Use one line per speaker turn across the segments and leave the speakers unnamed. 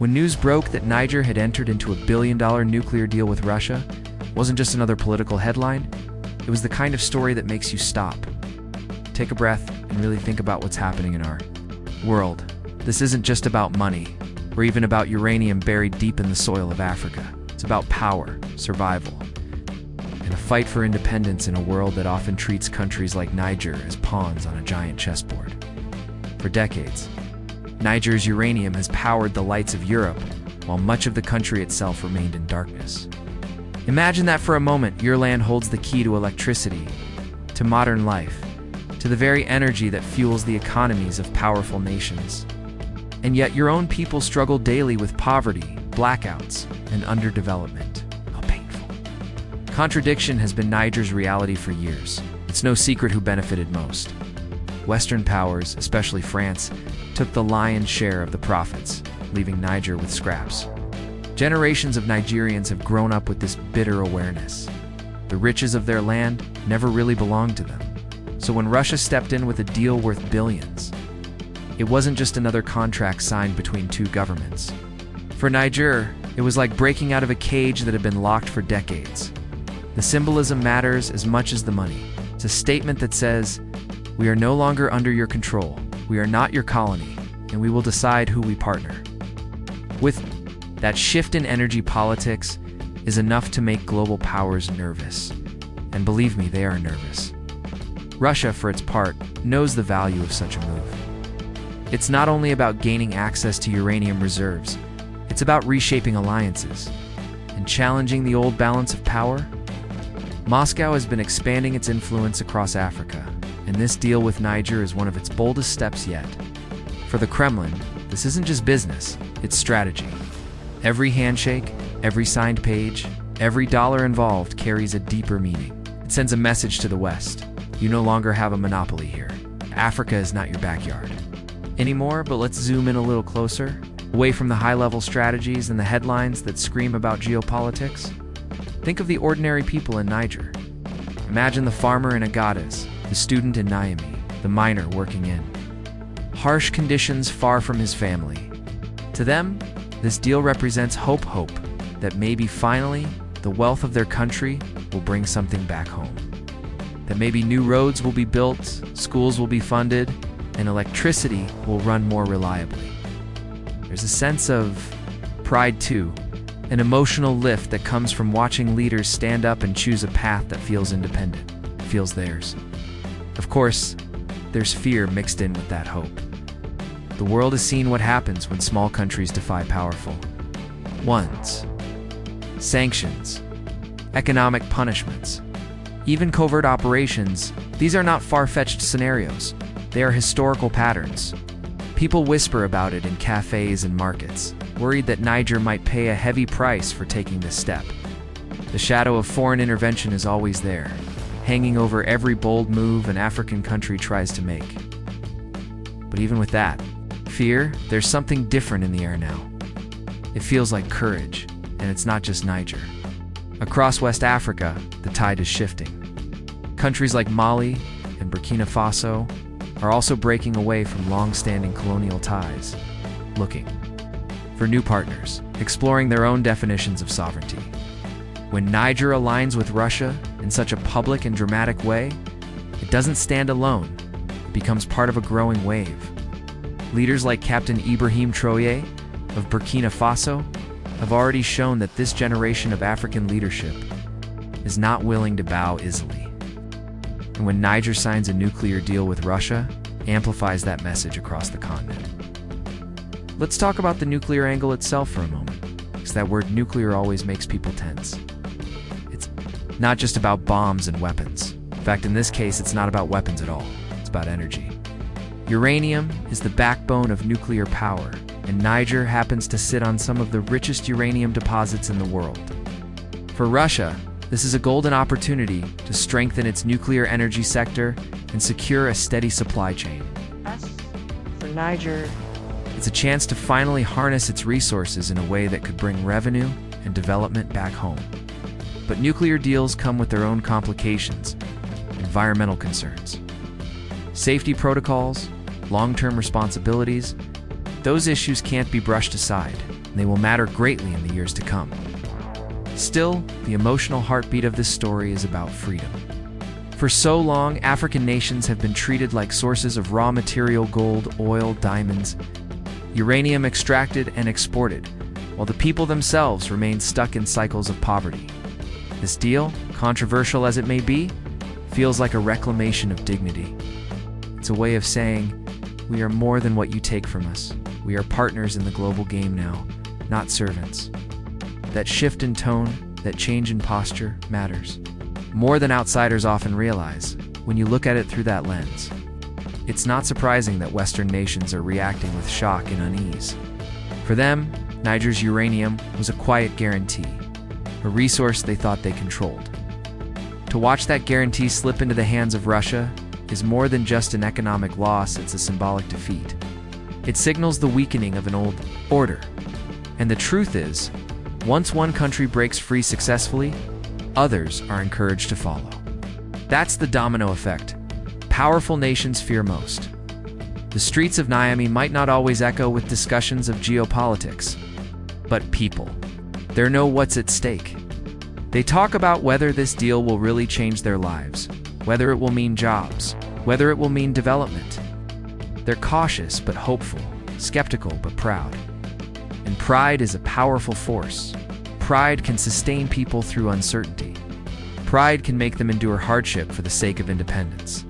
When news broke that Niger had entered into a billion-dollar nuclear deal with Russia, it wasn't just another political headline, it was the kind of story that makes you stop, take a breath, and really think about what's happening in our world. This isn't just about money, or even about uranium buried deep in the soil of Africa. It's about power, survival, and a fight for independence in a world that often treats countries like Niger as pawns on a giant chessboard. For decades, Niger's uranium has powered the lights of Europe, while much of the country itself remained in darkness. Imagine that for a moment. Your land holds the key to electricity, to modern life, to the very energy that fuels the economies of powerful nations. And yet your own people struggle daily with poverty, blackouts, and underdevelopment. How painful. Contradiction has been Niger's reality for years. It's no secret who benefited most. Western powers, especially France, took the lion's share of the profits, leaving Niger with scraps. Generations of Nigerians have grown up with this bitter awareness. The riches of their land never really belonged to them. So when Russia stepped in with a deal worth billions, it wasn't just another contract signed between two governments. For Niger, it was like breaking out of a cage that had been locked for decades. The symbolism matters as much as the money. It's a statement that says, "We are no longer under your control. We are not your colony, and we will decide who we partner." With that shift in energy politics is enough to make global powers nervous. And believe me, they are nervous. Russia, for its part, knows the value of such a move. It's not only about gaining access to uranium reserves, it's about reshaping alliances and challenging the old balance of power. Moscow has been expanding its influence across Africa, and this deal with Niger is one of its boldest steps yet. For the Kremlin, this isn't just business, it's strategy. Every handshake, every signed page, every dollar involved carries a deeper meaning. It sends a message to the West. You no longer have a monopoly here. Africa is not your backyard anymore, but let's zoom in a little closer, away from the high-level strategies and the headlines that scream about geopolitics. Think of the ordinary people in Niger. Imagine the farmer in Niger'S, the student in Niamey, the miner working in harsh conditions far from his family. To them, this deal represents hope that maybe finally the wealth of their country will bring something back home. That maybe new roads will be built, schools will be funded, and electricity will run more reliably. There's a sense of pride too, an emotional lift that comes from watching leaders stand up and choose a path that feels independent, feels theirs. Of course, there's fear mixed in with that hope. The world has seen what happens when small countries defy powerful ones. Sanctions, economic punishments, even covert operations, these are not far-fetched scenarios. They are historical patterns. People whisper about it in cafes and markets, worried that Niger might pay a heavy price for taking this step. The shadow of foreign intervention is always there, hanging over every bold move an African country tries to make. But even with that fear, there's something different in the air now. It feels like courage, and it's not just Niger. Across West Africa, the tide is shifting. Countries like Mali and Burkina Faso are also breaking away from long-standing colonial ties, looking for new partners, exploring their own definitions of sovereignty. When Niger aligns with Russia in such a public and dramatic way, it doesn't stand alone. It becomes part of a growing wave. Leaders like Captain Ibrahim Traoré of Burkina Faso have already shown that this generation of African leadership is not willing to bow easily. And when Niger signs a nuclear deal with Russia, amplifies that message across the continent. Let's talk about the nuclear angle itself for a moment, because that word nuclear always makes people tense. It's not just about bombs and weapons. In fact, in this case, it's not about weapons at all. It's about energy. Uranium is the backbone of nuclear power, and Niger happens to sit on some of the richest uranium deposits in the world. For Russia, this is a golden opportunity to strengthen its nuclear energy sector and secure a steady supply chain.
As for Niger,
it's a chance to finally harness its resources in a way that could bring revenue and development back home. But nuclear deals come with their own complications, environmental concerns, safety protocols, long-term responsibilities. Those issues can't be brushed aside. and they will matter greatly in the years to come. Still, the emotional heartbeat of this story is about freedom. For so long, African nations have been treated like sources of raw material: gold, oil, diamonds, uranium extracted and exported, while the people themselves remain stuck in cycles of poverty. This deal, controversial as it may be, feels like a reclamation of dignity. It's a way of saying, we are more than what you take from us. We are partners in the global game now, not servants. That shift in tone, that change in posture, matters more than outsiders often realize when you look at it through that lens. It's not surprising that Western nations are reacting with shock and unease. For them, Niger's uranium was a quiet guarantee, a resource they thought they controlled. To watch that guarantee slip into the hands of Russia is more than just an economic loss, it's a symbolic defeat. It signals the weakening of an old order. And the truth is, once one country breaks free successfully, others are encouraged to follow. That's the domino effect. Powerful nations fear most. The streets of Niamey might not always echo with discussions of geopolitics, but people. They know what's at stake. They talk about whether this deal will really change their lives, whether it will mean jobs, whether it will mean development. They're cautious but hopeful, skeptical but proud. And pride is a powerful force. Pride can sustain people through uncertainty. Pride can make them endure hardship for the sake of independence.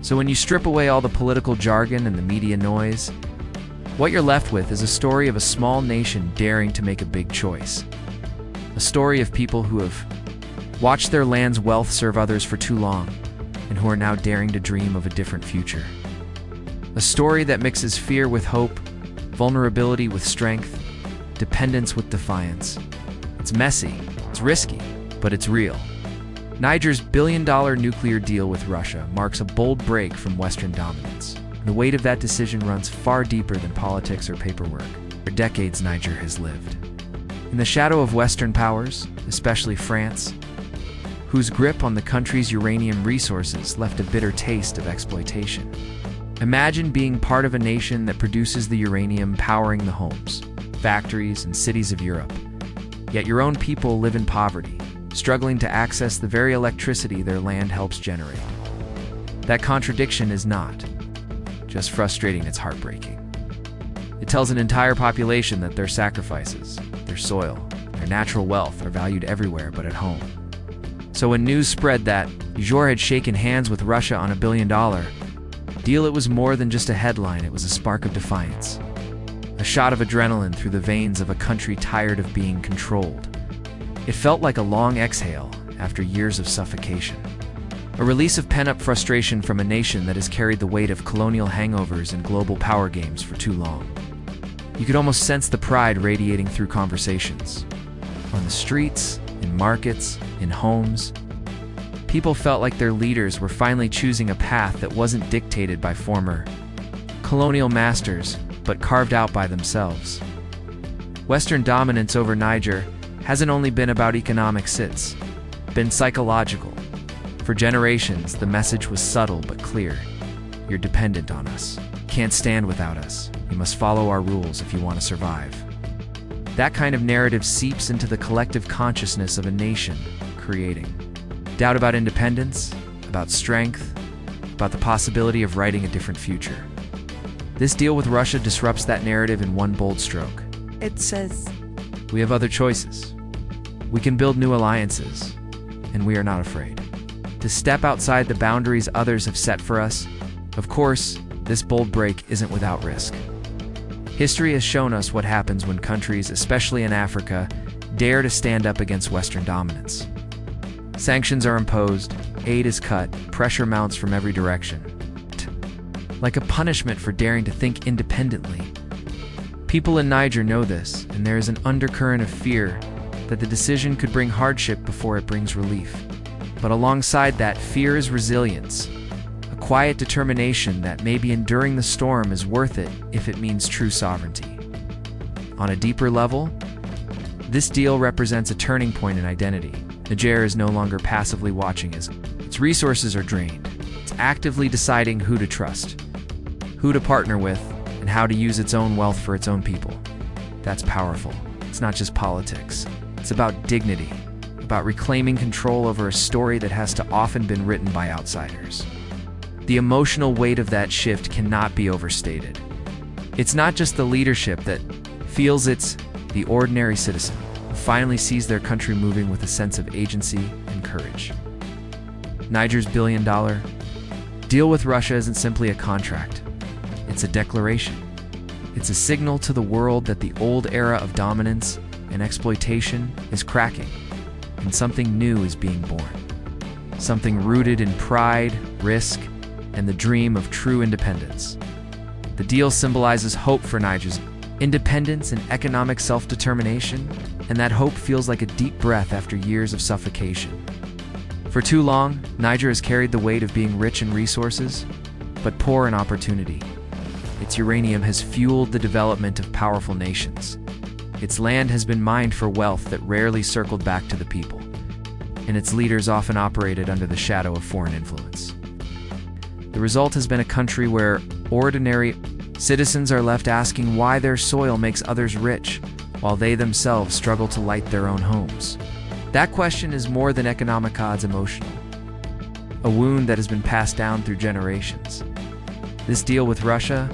So when you strip away all the political jargon and the media noise, what you're left with is a story of a small nation daring to make a big choice. A story of people who have watched their land's wealth serve others for too long, and who are now daring to dream of a different future. A story that mixes fear with hope, vulnerability with strength, dependence with defiance. It's messy, it's risky, but it's real. Niger's billion-dollar nuclear deal with Russia marks a bold break from Western dominance. The weight of that decision runs far deeper than politics or paperwork. For decades, Niger has lived in the shadow of Western powers, especially France, whose grip on the country's uranium resources left a bitter taste of exploitation. Imagine being part of a nation that produces the uranium powering the homes, factories, and cities of Europe. Yet your own people live in poverty, struggling to access the very electricity their land helps generate. That contradiction is not just frustrating, it's heartbreaking. It tells an entire population that their sacrifices, their soil, their natural wealth are valued everywhere but at home. So when news spread that Niger had shaken hands with Russia on $1 billion deal, it was more than just a headline, it was a spark of defiance. A shot of adrenaline through the veins of a country tired of being controlled. It felt like a long exhale after years of suffocation. A release of pent-up frustration from a nation that has carried the weight of colonial hangovers and global power games for too long. You could almost sense the pride radiating through conversations. On the streets, in markets, in homes. People felt like their leaders were finally choosing a path that wasn't dictated by former colonial masters, but carved out by themselves. Western dominance over Niger hasn't only been about economics, it's been psychological. For generations, the message was subtle but clear. You're dependent on us. Can't stand without us. You must follow our rules if you want to survive. That kind of narrative seeps into the collective consciousness of a nation, creating doubt about independence, about strength, about the possibility of writing a different future. This deal with Russia disrupts that narrative in one bold stroke.
It says,
we have other choices. We can build new alliances, and we are not afraid to step outside the boundaries others have set for us. Of course, this bold break isn't without risk. History has shown us what happens when countries, especially in Africa, dare to stand up against Western dominance. Sanctions are imposed, aid is cut, pressure mounts from every direction. Like a punishment for daring to think independently. People in Niger know this, and there is an undercurrent of fear that the decision could bring hardship before it brings relief. But alongside that fear is resilience, a quiet determination that maybe enduring the storm is worth it if it means true sovereignty. On a deeper level, this deal represents a turning point in identity. Niger is no longer passively watching as its resources are drained. It's actively deciding who to trust, who to partner with, and how to use its own wealth for its own people. That's powerful. It's not just politics. It's about dignity, about reclaiming control over a story that has to often been written by outsiders. The emotional weight of that shift cannot be overstated. It's not just the leadership that feels, it's the ordinary citizen who finally sees their country moving with a sense of agency and courage. Niger's billion-dollar deal with Russia isn't simply a contract. It's a declaration. It's a signal to the world that the old era of dominance and exploitation is cracking, and something new is being born. Something rooted in pride, risk, and the dream of true independence. The deal symbolizes hope for Niger's independence and economic self-determination, and that hope feels like a deep breath after years of suffocation. For too long, Niger has carried the weight of being rich in resources, but poor in opportunity. Its uranium has fueled the development of powerful nations. Its land has been mined for wealth that rarely circled back to the people, and its leaders often operated under the shadow of foreign influence. The result has been a country where ordinary citizens are left asking why their soil makes others rich, while they themselves struggle to light their own homes. That question is more than economic odds emotional, a wound that has been passed down through generations. This deal with Russia,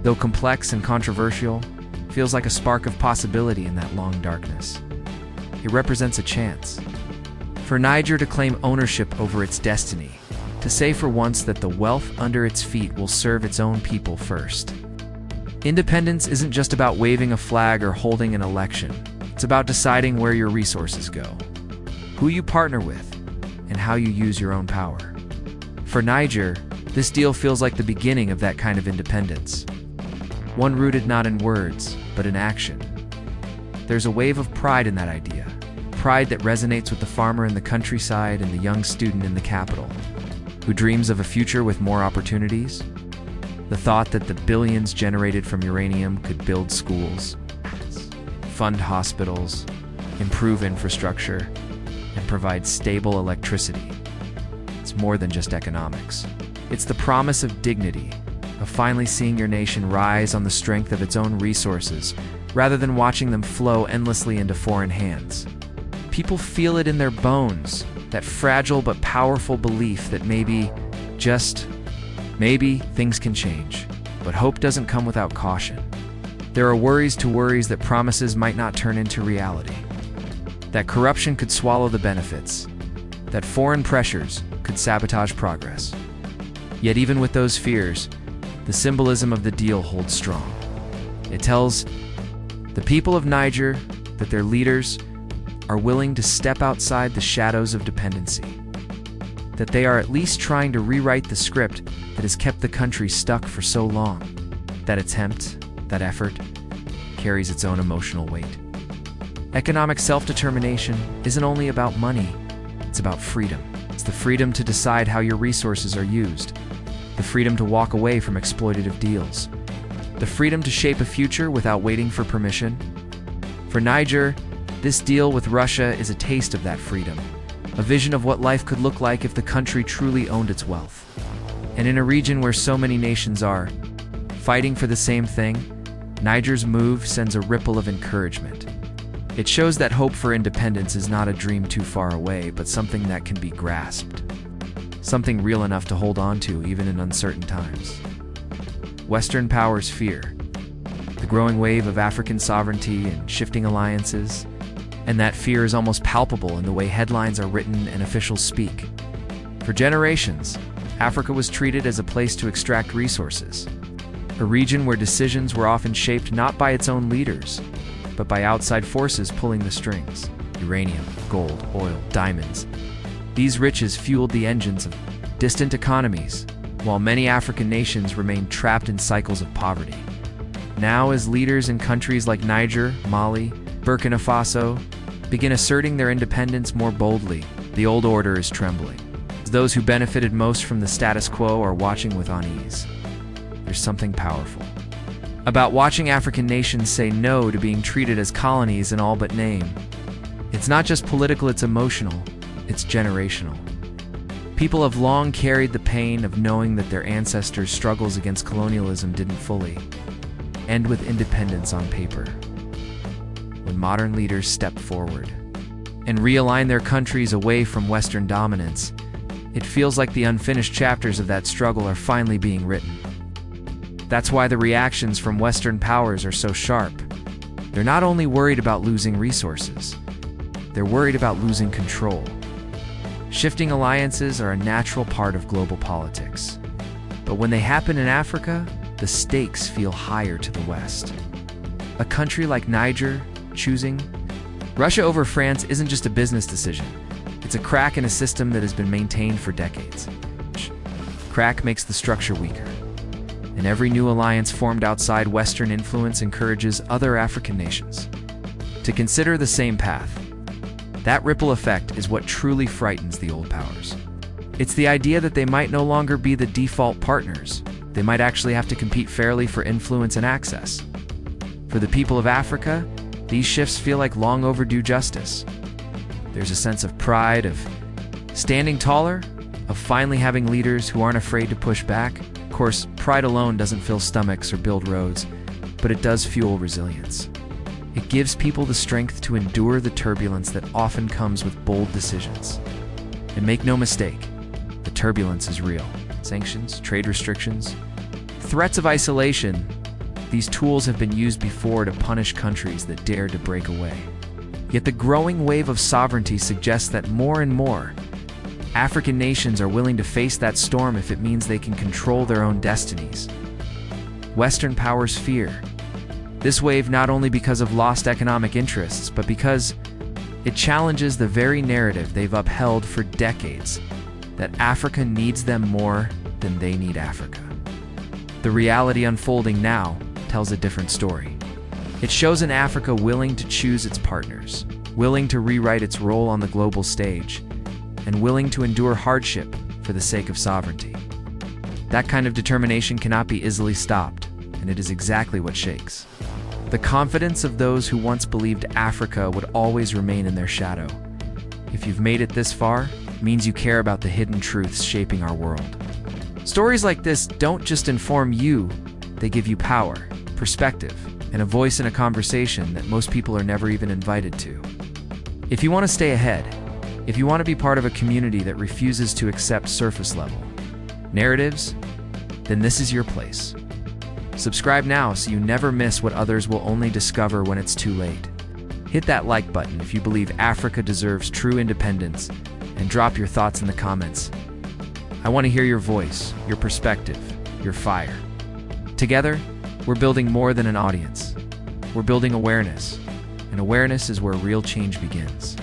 though complex and controversial, feels like a spark of possibility in that long darkness. It represents a chance for Niger to claim ownership over its destiny, to say for once that the wealth under its feet will serve its own people first. Independence isn't just about waving a flag or holding an election. It's about deciding where your resources go, who you partner with, and how you use your own power. For Niger, this deal feels like the beginning of that kind of independence. One rooted not in words, but in action. There's a wave of pride in that idea. Pride that resonates with the farmer in the countryside and the young student in the capital, who dreams of a future with more opportunities. The thought that the billions generated from uranium could build schools, fund hospitals, improve infrastructure, and provide stable electricity. It's more than just economics. It's the promise of dignity, of finally seeing your nation rise on the strength of its own resources, rather than watching them flow endlessly into foreign hands. People feel it in their bones, that fragile but powerful belief that maybe, just maybe, things can change. But hope doesn't come without caution. There are worries that promises might not turn into reality, that corruption could swallow the benefits, that foreign pressures could sabotage progress. Yet even with those fears, the symbolism of the deal holds strong. It tells the people of Niger that their leaders are willing to step outside the shadows of dependency, that they are at least trying to rewrite the script that has kept the country stuck for so long. That attempt, that effort, carries its own emotional weight. Economic self-determination isn't only about money, it's about freedom. It's the freedom to decide how your resources are used, the freedom to walk away from exploitative deals, the freedom to shape a future without waiting for permission. For Niger, this deal with Russia is a taste of that freedom, a vision of what life could look like if the country truly owned its wealth. And in a region where so many nations are fighting for the same thing, Niger's move sends a ripple of encouragement. It shows that hope for independence is not a dream too far away, but something that can be grasped. Something real enough to hold on to even in uncertain times. Western powers fear the growing wave of African sovereignty and shifting alliances, and that fear is almost palpable in the way headlines are written and officials speak. For generations, Africa was treated as a place to extract resources, a region where decisions were often shaped not by its own leaders, but by outside forces pulling the strings. Uranium, gold, oil, diamonds. These riches fueled the engines of distant economies, while many African nations remained trapped in cycles of poverty. Now, as leaders in countries like Niger, Mali, Burkina Faso begin asserting their independence more boldly, the old order is trembling. Those who benefited most from the status quo are watching with unease. There's something powerful about watching African nations say no to being treated as colonies in all but name. It's not just political, it's emotional, it's generational. People have long carried the pain of knowing that their ancestors' struggles against colonialism didn't fully end with independence on paper. when modern leaders step forward and realign their countries away from Western dominance. It feels like the unfinished chapters of that struggle are finally being written. That's why the reactions from Western powers are so sharp. They're not only worried about losing resources, they're worried about losing control. Shifting alliances are a natural part of global politics. But when they happen in Africa, the stakes feel higher to the West. A country like Niger choosing Russia over France isn't just a business decision. It's a crack in a system that has been maintained for decades. Crack makes the structure weaker. And every new alliance formed outside Western influence encourages other African nations to consider the same path. That ripple effect is what truly frightens the old powers. It's the idea that they might no longer be the default partners. They might actually have to compete fairly for influence and access. For the people of Africa, these shifts feel like long overdue justice. There's a sense of pride, of standing taller, of finally having leaders who aren't afraid to push back. Of course, pride alone doesn't fill stomachs or build roads, but it does fuel resilience. It gives people the strength to endure the turbulence that often comes with bold decisions. And make no mistake, the turbulence is real. Sanctions, trade restrictions, threats of isolation. These tools have been used before to punish countries that dare to break away. Yet the growing wave of sovereignty suggests that more and more African nations are willing to face that storm if it means they can control their own destinies. Western powers fear this wave not only because of lost economic interests, but because it challenges the very narrative they've upheld for decades, that Africa needs them more than they need Africa. The reality unfolding now tells a different story. It shows an Africa willing to choose its partners, willing to rewrite its role on the global stage, and willing to endure hardship for the sake of sovereignty. That kind of determination cannot be easily stopped, and it is exactly what shakes the confidence of those who once believed Africa would always remain in their shadow. If you've made it this far, it means you care about the hidden truths shaping our world. Stories like this don't just inform you, they give you power, perspective, and a voice in a conversation that most people are never even invited to. If you want to stay ahead, if you want to be part of a community that refuses to accept surface-level narratives, then this is your place. Subscribe now so you never miss what others will only discover when it's too late. Hit that like button if you believe Africa deserves true independence, and drop your thoughts in the comments. I want to hear your voice, your perspective, your fire. Together, we're building more than an audience. We're building awareness, and awareness is where real change begins.